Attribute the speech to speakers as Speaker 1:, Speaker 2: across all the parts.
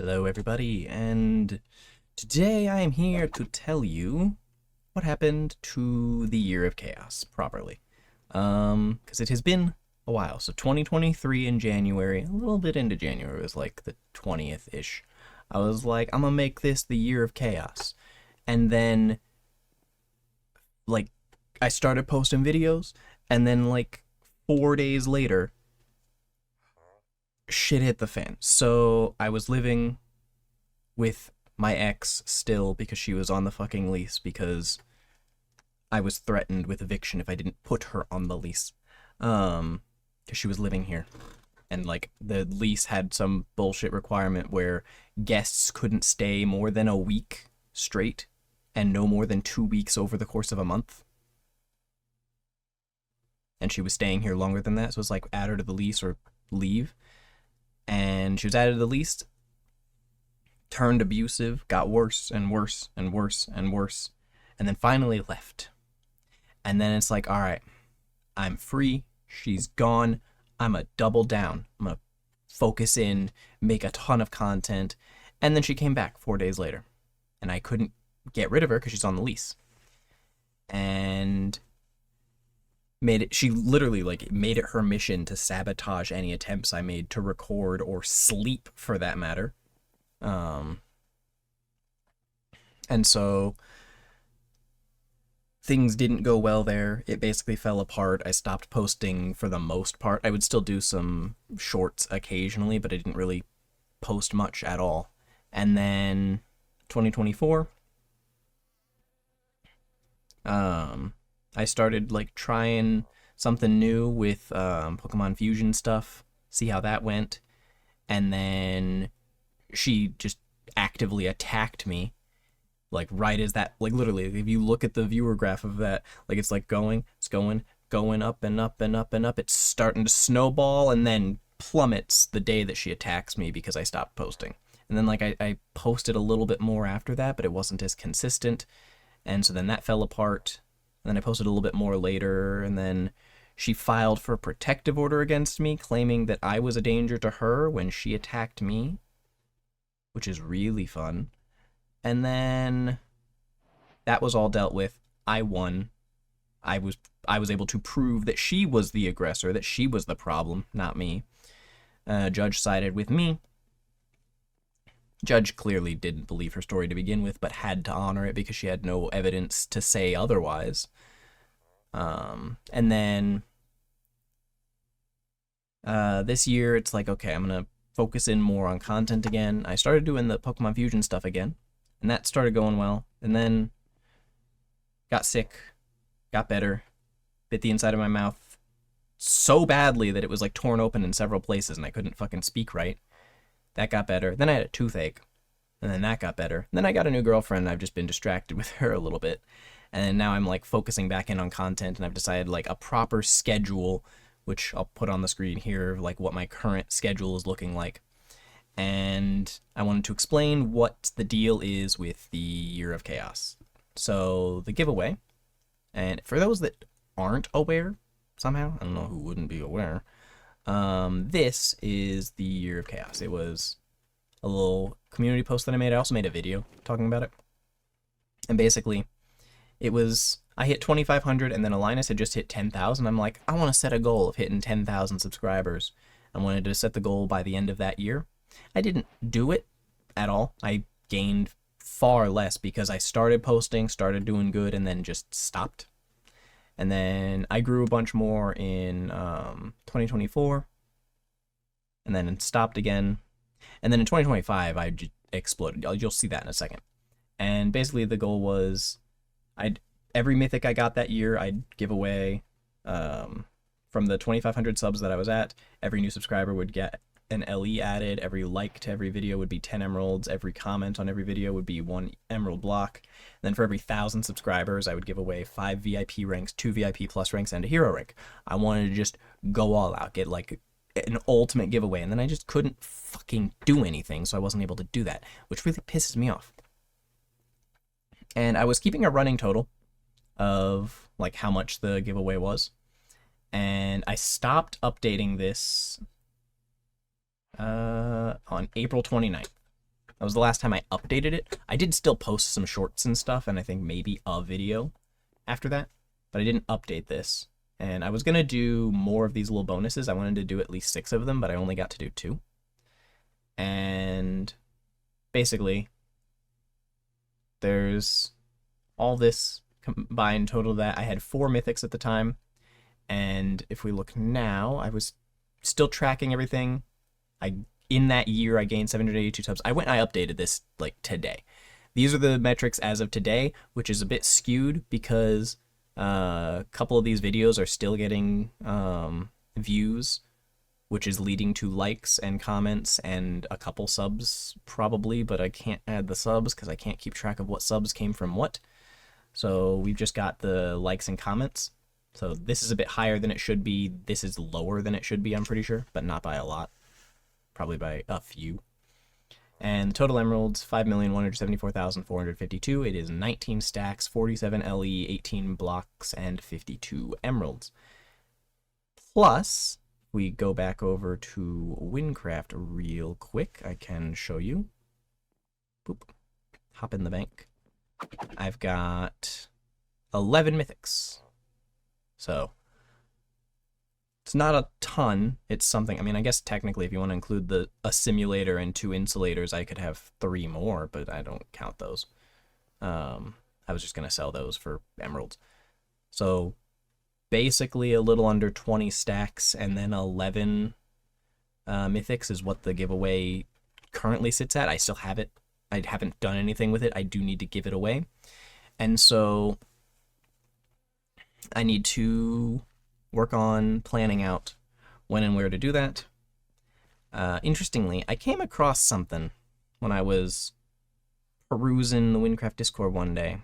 Speaker 1: Hello everybody, and today I am here to tell you what happened to the Year of Chaos properly. Because it has been a while. So 2023 in January, a little bit into January, it was like the 20th-ish. I was like, I'm gonna make this the Year of Chaos. And then, like, I started posting videos, and then like 4 days later, shit hit the fan. So I was living with my ex still because she was on the fucking lease because I was threatened with eviction if I didn't put her on the lease. Because she was living here. And like the lease had some bullshit requirement where guests couldn't stay more than a week straight and no more than 2 weeks over the course of a month. And she was staying here longer than that, so it's like add her to the lease or leave. And she was added to the lease, turned abusive, got worse and worse and worse and worse, and then finally left. And then it's like, all right, I'm free, she's gone, I'm gonna double down, I'm gonna focus in, make a ton of content. And then she came back 4 days later, and I couldn't get rid of her because she's on the lease. And she literally like made it her mission to sabotage any attempts I made to record or sleep for that matter. And so things didn't go well there. It basically fell apart. I stopped posting for the most part. I would still do some shorts occasionally, but I didn't really post much at all. And then 2024, I started like trying something new with Pokemon Fusion stuff, see how that went. And then she just actively attacked me, like right as that, like literally, if you look at the viewer graph of that, like it's like going up and up and up and up. It's starting to snowball and then plummets the day that she attacks me because I stopped posting. And then like I posted a little bit more after that, but it wasn't as consistent. And so then that fell apart. And then I posted a little bit more later, and then she filed for a protective order against me, claiming that I was a danger to her when she attacked me, which is really fun. And then that was all dealt with. I won. I was able to prove that she was the aggressor, that she was the problem, not me. Judge sided with me. Judge clearly didn't believe her story to begin with, but had to honor it because she had no evidence to say otherwise. And then this year, it's like, okay, I'm going to focus in more on content again. I started doing the Pokemon Fusion stuff again, and that started going well. And then got sick, got better, bit the inside of my mouth so badly that it was like torn open in several places and I couldn't fucking speak right. That got better. Then I had a toothache, and then that got better. And then I got a new girlfriend, and I've just been distracted with her a little bit. And now I'm like focusing back in on content, and I've decided like a proper schedule, which I'll put on the screen here, like what my current schedule is looking like. And I wanted to explain what the deal is with the Year of Chaos. So the giveaway, and for those that aren't aware somehow, I don't know who wouldn't be aware, this is the Year of Chaos. It was a little community post that I made. I also made a video talking about it. And basically, it was, I hit 2,500 and then Alinus had just hit 10,000. I'm like, I want to set a goal of hitting 10,000 subscribers. I wanted to set the goal by the end of that year. I didn't do it at all. I gained far less because I started posting, started doing good, and then just stopped. And then I grew a bunch more in 2024, and then stopped again. And then in 2025, I just exploded. You'll see that in a second. And basically the goal was, every Mythic I got that year, I'd give away, from the 2,500 subs that I was at, every new subscriber would get an LE added, every like to every video would be 10 emeralds, every comment on every video would be 1 emerald block. And then for every 1,000 subscribers, I would give away 5 VIP ranks, 2 VIP plus ranks, and a hero rank. I wanted to just go all out, get like an ultimate giveaway, and then I just couldn't fucking do anything, so I wasn't able to do that, which really pisses me off. And I was keeping a running total of like how much the giveaway was, and I stopped updating this on April 29th. That was the last time I updated it. I did still post some shorts and stuff, and I think maybe a video after that, but I didn't update this. And I was going to do more of these little bonuses. I wanted to do at least 6 of them, but I only got to do 2. And basically, there's all this combined total that I had 4 mythics at the time. And if we look now, I was still tracking everything. In that year, I gained 782 subs. I updated this like today. These are the metrics as of today, which is a bit skewed because a couple of these videos are still getting views, which is leading to likes and comments and a couple subs probably, but I can't add the subs because I can't keep track of what subs came from what. So we've just got the likes and comments. So this is a bit higher than it should be. This is lower than it should be, I'm pretty sure, but not by a lot. Probably by a few. And the total emeralds, 5,174,452. It is 19 stacks, 47 LE, 18 blocks, and 52 emeralds. Plus, we go back over to Wynncraft real quick. I can show you. Boop. Hop in the bank. I've got 11 mythics. So, it's not a ton. It's something. I mean, I guess technically if you want to include a simulator and 2 insulators, I could have 3 more, but I don't count those. I was just going to sell those for emeralds. So basically a little under 20 stacks and then 11 mythics is what the giveaway currently sits at. I still have it. I haven't done anything with it. I do need to give it away. And so I need to work on planning out when and where to do that. Interestingly, I came across something when I was perusing the Wynncraft Discord one day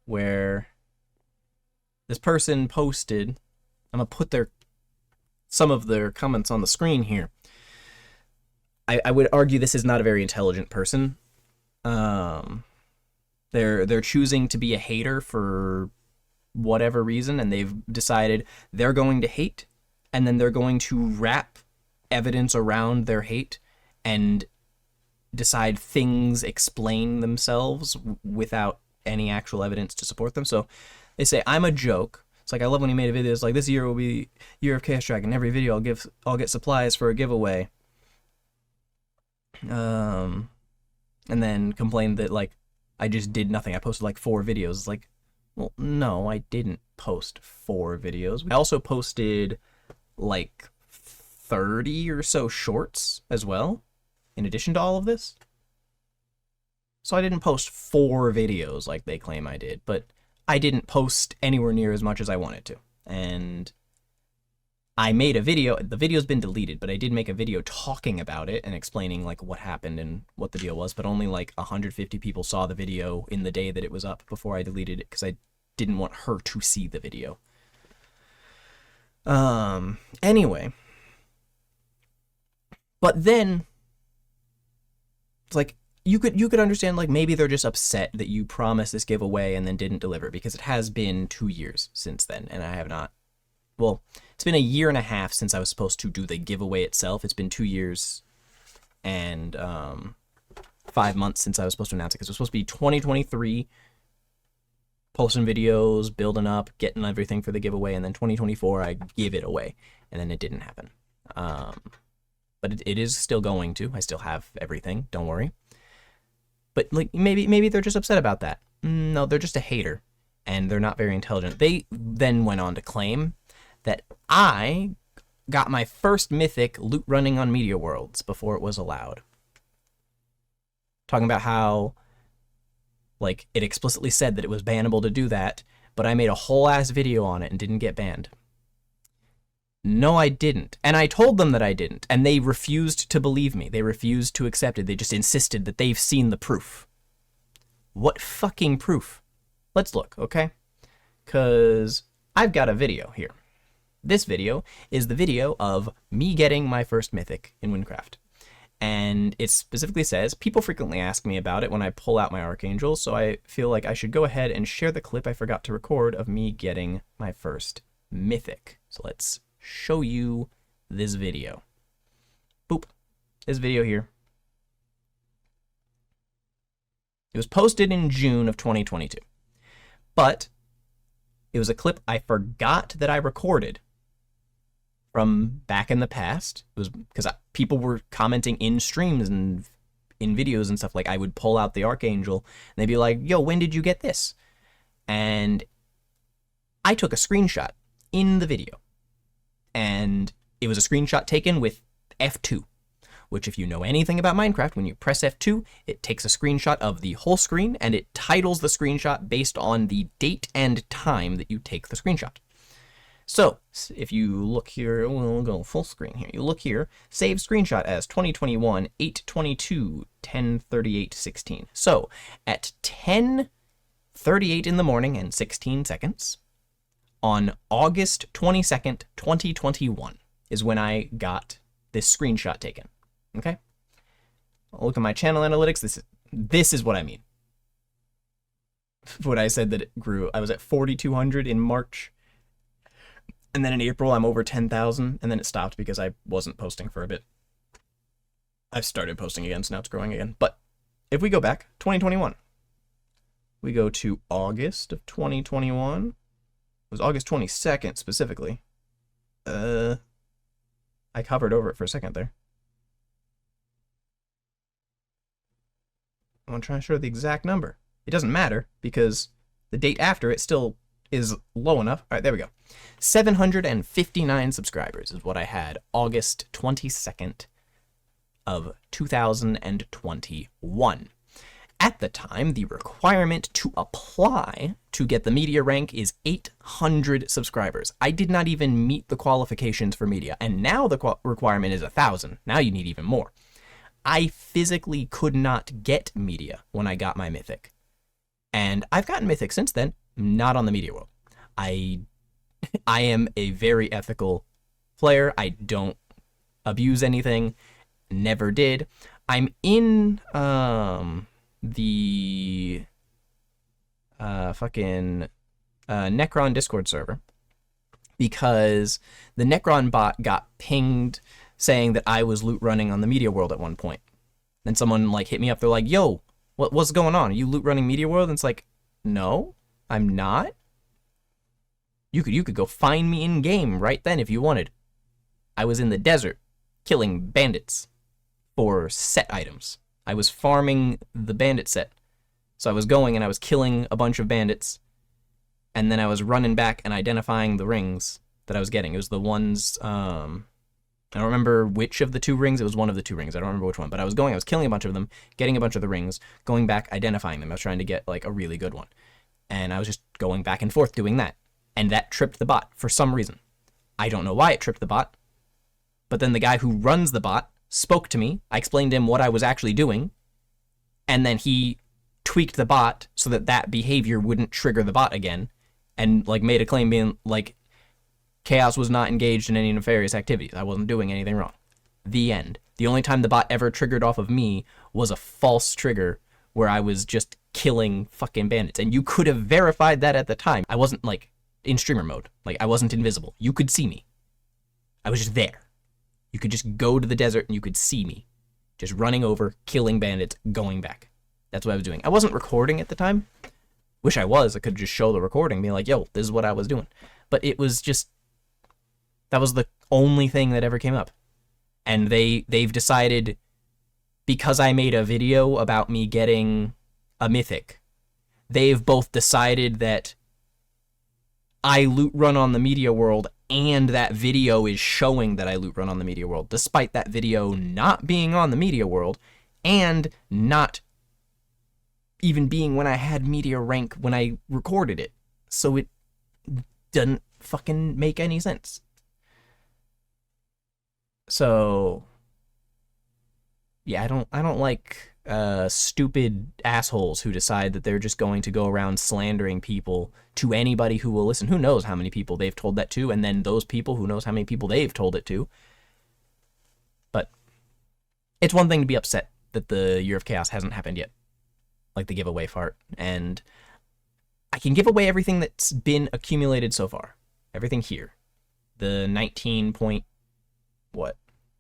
Speaker 1: where this person posted, I'm going to put some of their comments on the screen here. I would argue this is not a very intelligent person. They're choosing to be a hater for whatever reason, and they've decided they're going to hate, and then they're going to wrap evidence around their hate and decide things explain themselves without any actual evidence to support them. So they say, I'm a joke. It's like, I love when he made a video. It's like, this year will be year of Chaos Dragon. Every video I'll get supplies for a giveaway. And then complained that, like, I just did nothing. I posted like 4 videos. It's like, well, no, I didn't post 4 videos. I also posted like 30 or so shorts as well, in addition to all of this. So I didn't post 4 videos like they claim I did, but I didn't post anywhere near as much as I wanted to. And I made a video. The video's been deleted, but I did make a video talking about it and explaining like what happened and what the deal was, but only like 150 people saw the video in the day that it was up before I deleted it because I didn't want her to see the video. Anyway. But then it's like you could understand, like, maybe they're just upset that you promised this giveaway and then didn't deliver, because it has been 2 years since then, and I have not. Well, it's been a year and a half since I was supposed to do the giveaway itself. It's been 2 years and 5 months since I was supposed to announce it, because it was supposed to be 2023, posting videos, building up, getting everything for the giveaway, and then 2024 I give it away, and then it didn't happen. But it is still going to. I still have everything. Don't worry. But like maybe they're just upset about that. No, they're just a hater, and they're not very intelligent. They then went on to claim that I got my first mythic loot running on Media Worlds before it was allowed. Talking about how, like, it explicitly said that it was bannable to do that, but I made a whole ass video on it and didn't get banned. No, I didn't. And I told them that I didn't, and they refused to believe me. They refused to accept it. They just insisted that they've seen the proof. What fucking proof? Let's look, okay? Because I've got a video here. This video is the video of me getting my first mythic in Wynncraft. And it specifically says, people frequently ask me about it when I pull out my Archangel, so I feel like I should go ahead and share the clip I forgot to record of me getting my first mythic. So let's show you this video. Boop. This video here. It was posted in June of 2022. But it was a clip I forgot that I recorded from back in the past. It was because people were commenting in streams and in videos and stuff. Like, I would pull out the Archangel and they'd be like, yo, when did you get this? And I took a screenshot in the video. And it was a screenshot taken with F2, which, if you know anything about Minecraft, when you press F2, it takes a screenshot of the whole screen and it titles the screenshot based on the date and time that you take the screenshot. So if you look here, we'll go full screen here. You look here, save screenshot as 2021 8/22 10:38 16. So at 10:38 in the morning and 16 seconds on August 22nd, 2021 is when I got this screenshot taken. Okay? I'll look at my channel analytics. This is what I mean. What I said that it grew. I was at 4,200 in March. And then in April, I'm over 10,000. And then it stopped because I wasn't posting for a bit. I've started posting again, so now it's growing again. But if we go back, 2021. We go to August of 2021. It was August 22nd specifically. I hovered over it for a second there. I'm going to try to show the exact number. It doesn't matter because the date after it still is low enough. All right, there we go. 759 subscribers is what I had August 22nd of 2021. At the time, the requirement to apply to get the media rank is 800 subscribers. I did not even meet the qualifications for media, and now the requirement is 1,000. Now you need even more. I physically could not get media when I got my Mythic. And I've gotten Mythic since then, not on the media world. I am a very ethical player. I don't abuse anything. Never did. I'm in the Necron Discord server because the Necron bot got pinged saying that I was loot running on the media world at one point. Then someone like hit me up. They're like, yo, what's going on? Are you loot running media world? And it's like, no, I'm not. You could go find me in game right then if you wanted. I was in the desert killing bandits for set items. I was farming the bandit set. So I was going and I was killing a bunch of bandits, and then I was running back and identifying the rings that I was getting. It was the ones, I don't remember which of the two rings. It was one of the two rings. I don't remember which one, but I was killing a bunch of them, getting a bunch of the rings, going back, identifying them. I was trying to get like a really good one. And I was just going back and forth doing that. And that tripped the bot for some reason. I don't know why it tripped the bot, but then the guy who runs the bot spoke to me. I explained to him what I was actually doing, and then he tweaked the bot so that that behavior wouldn't trigger the bot again, and like made a claim being like, Chaos was not engaged in any nefarious activities. I wasn't doing anything wrong. The end. The only time the bot ever triggered off of me was a false trigger where I was just killing fucking bandits. And you could have verified that at the time. I wasn't like in streamer mode. Like, I wasn't invisible. You could see me. I was just there. You could just go to the desert and you could see me. Just running over, killing bandits, going back. That's what I was doing. I wasn't recording at the time. Wish I was. I could just show the recording, being like, yo, this is what I was doing. But it was just, that was the only thing that ever came up. And they've decided, because I made a video about me getting a Mythic, they've both decided that I loot run on the media world, and that video is showing that I loot run on the media world, despite that video not being on the media world, and not even being when I had media rank when I recorded it. So it doesn't fucking make any sense. So yeah, I don't like stupid assholes who decide that they're just going to go around slandering people to anybody who will listen. Who knows how many people they've told that to, and then those people, who knows how many people they've told it to. But it's one thing to be upset that the Year of Chaos hasn't happened yet, like the giveaway fart, and I can give away everything that's been accumulated so far. Everything here. The 19 point, what?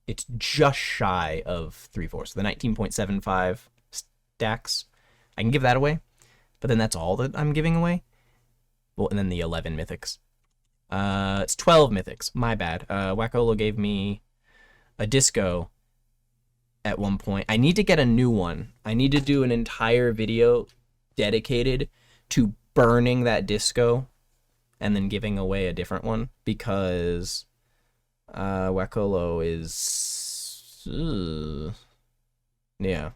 Speaker 1: It's just shy of 3/4. The 19.75 stacks. I can give that away, but then that's all that I'm giving away. Well, and then the 11 mythics. It's 12 mythics. My bad. Wackolo gave me a disco at one point. I need to get a new one. I need to do an entire video dedicated to burning that disco and then giving away a different one, because Wackolo is yeah,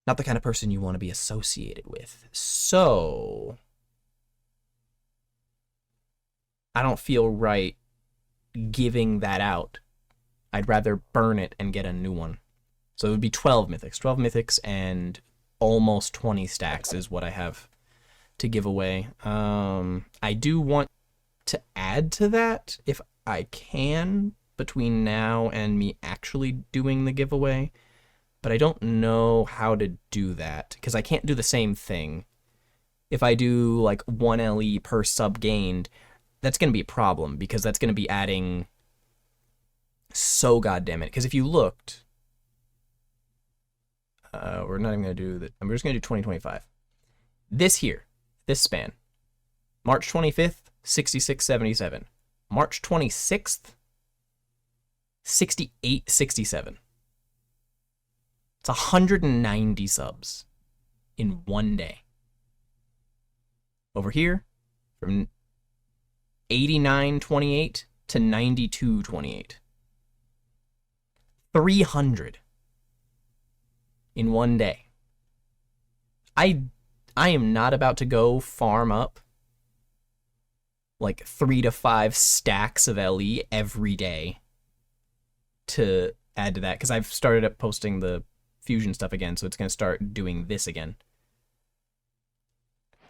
Speaker 1: not the kind of person you want to be associated with. So I don't feel right giving that out. I'd rather burn it and get a new one. So it would be 12 mythics. 12 mythics and almost 20 stacks is what I have to give away. I do want to add to that if I can between now and me actually doing the giveaway, but I don't know how to do that because I can't do the same thing. If I do like 1 LE per sub gained, that's going to be a problem because that's going to be adding so goddamn it. Because if you looked, we're not even going to do that. I'm just going to do 2025. This span, March 25th, 66.77. March 26th, 68.67. It's 190 subs in one day. Over here, from 89.28 to 92.28. 300 in one day. I am not about to go farm up like 3 to 5 stacks of LE every day to add to that, because I've started up posting the fusion stuff again, so it's going to start doing this again.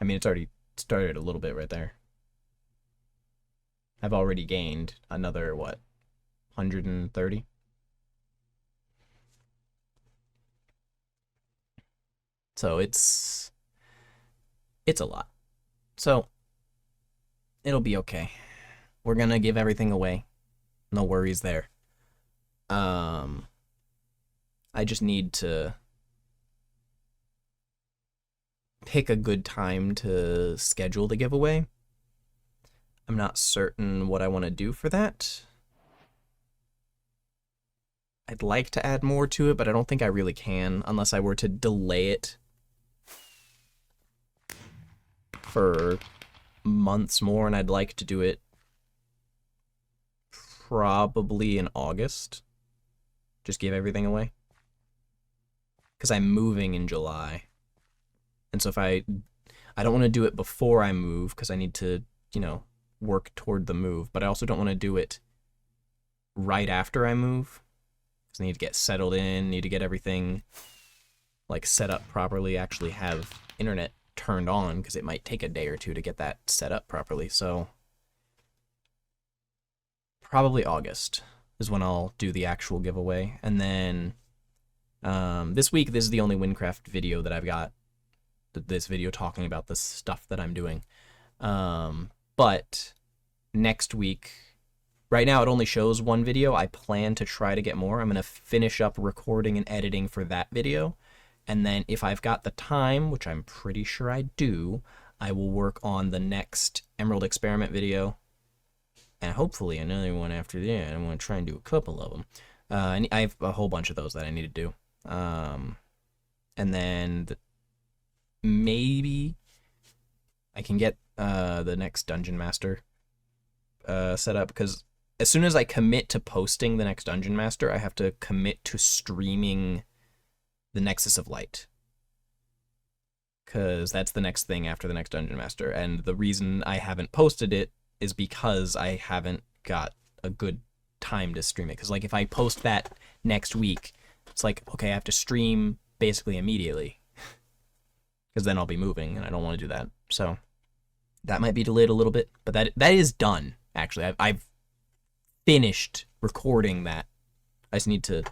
Speaker 1: I mean, it's already started a little bit right there. I've already gained another, what, 130? So it's a lot. So it'll be okay. We're gonna give everything away. No worries there. I just need to pick a good time to schedule the giveaway. I'm not certain what I want to do for that. I'd like to add more to it, but I don't think I really can unless I were to delay it for months more, and I'd like to do it probably in August. Just give everything away. Because I'm moving in July. And so if I don't want to do it before I move, because I need to, you know, work toward the move, but I also don't want to do it right after I move. Because I need to get settled in, need to get everything like set up properly, actually have internet turned on, because it might take a day or two to get that set up properly. So probably August is when I'll do the actual giveaway. And then this week, this is the only Wynncraft video that I've got. This video talking about the stuff that I'm doing. But next week, right now it only shows one video. I plan to try to get more. I'm going to finish up recording and editing for that video. And then if I've got the time, which I'm pretty sure I do, I will work on the next Emerald Experiment video. And hopefully another one after that. I'm going to try and do a couple of them. And I have a whole bunch of those that I need to do. And then maybe I can get the next Dungeon Master set up, because as soon as I commit to posting the next Dungeon Master, I have to commit to streaming the Nexus of Light, because that's the next thing after the next Dungeon Master. And the reason I haven't posted it is because I haven't got a good time to stream it. Because like if I post that next week, it's like, okay, I have to stream basically immediately, because then I'll be moving, and I don't want to do that. So that might be delayed a little bit, but that is done, actually. I've finished recording that. I just need to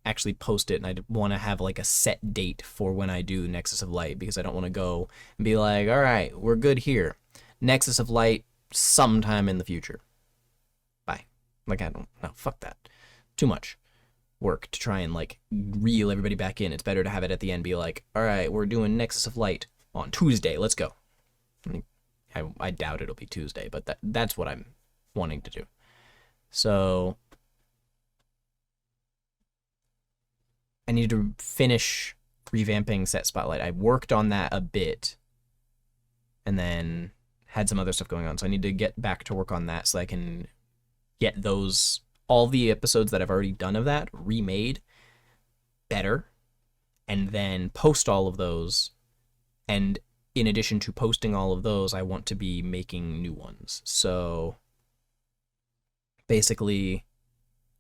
Speaker 1: actually post it, and I want to have like a set date for when I do Nexus of Light, because I don't want to go and be like, all right, we're good here. Nexus of Light sometime in the future. Bye. Like, I don't know. Fuck that. Too much. work to try and like reel everybody back in. It's better to have it at the end, be like, all right, we're doing Nexus of Light on Tuesday. Let's go. I doubt it'll be Tuesday, but that's what I'm wanting to do. So I need to finish revamping Set Spotlight. I worked on that a bit and then had some other stuff going on. So I need to get back to work on that so I can get those, all the episodes that I've already done of that remade better, and then post all of those. And in addition to posting all of those, I want to be making new ones. So basically,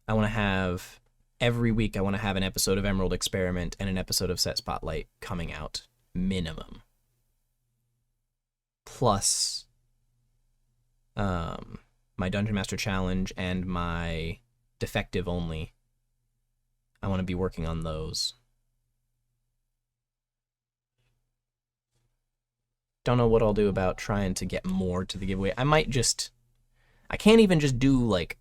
Speaker 1: I want to have, every week I want to have an episode of Emerald Experiment and an episode of Set Spotlight coming out, minimum. Plus my Dungeon Master Challenge and my Defective Only. I want to be working on those. Don't know what I'll do about trying to get more to the giveaway. I can't even just do like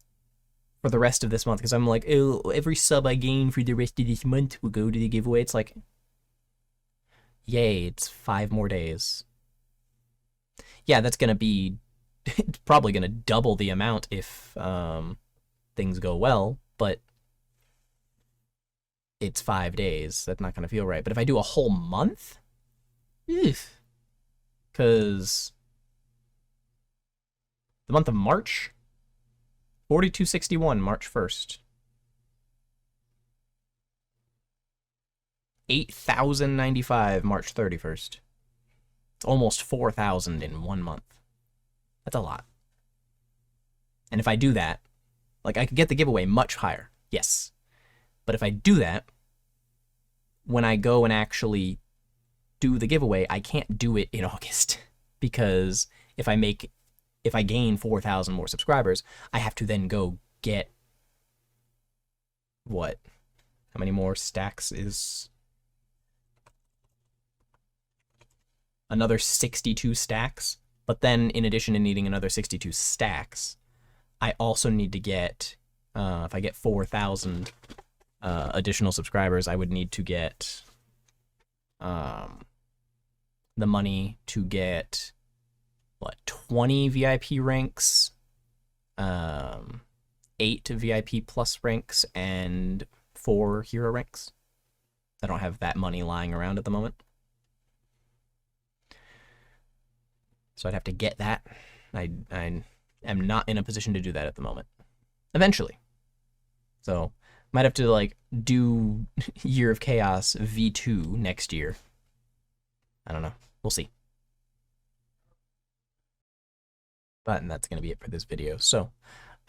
Speaker 1: for the rest of this month, because I'm like, oh, every sub I gain for the rest of this month will go to the giveaway. It's like, yay, it's 5 more days. Yeah, that's gonna be, it's probably gonna double the amount if things go well, but it's 5 days. That's not gonna feel right. But if I do a whole month, because the month of March, 4261, March 1st. 8,095, March 31st. It's almost 4,000 in 1 month. That's a lot. And if I do that, like, I could get the giveaway much higher, yes. But if I do that, when I go and actually do the giveaway, I can't do it in August, because if I gain 4,000 more subscribers, I have to then go get, what? How many more stacks is? Another 62 stacks. But then, in addition to needing another 62 stacks, I also need to get, if I get 4,000 additional subscribers, I would need to get the money to get, what, 20 VIP ranks, 8 VIP plus ranks, and 4 hero ranks. I don't have that money lying around at the moment. So I'd have to get that. I am not in a position to do that at the moment. Eventually. So, might have to, like, do Year of Chaos V2 next year. I don't know. We'll see. But that's going to be it for this video. So,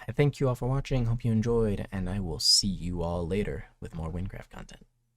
Speaker 1: I thank you all for watching. Hope you enjoyed, and I will see you all later with more Wynncraft content.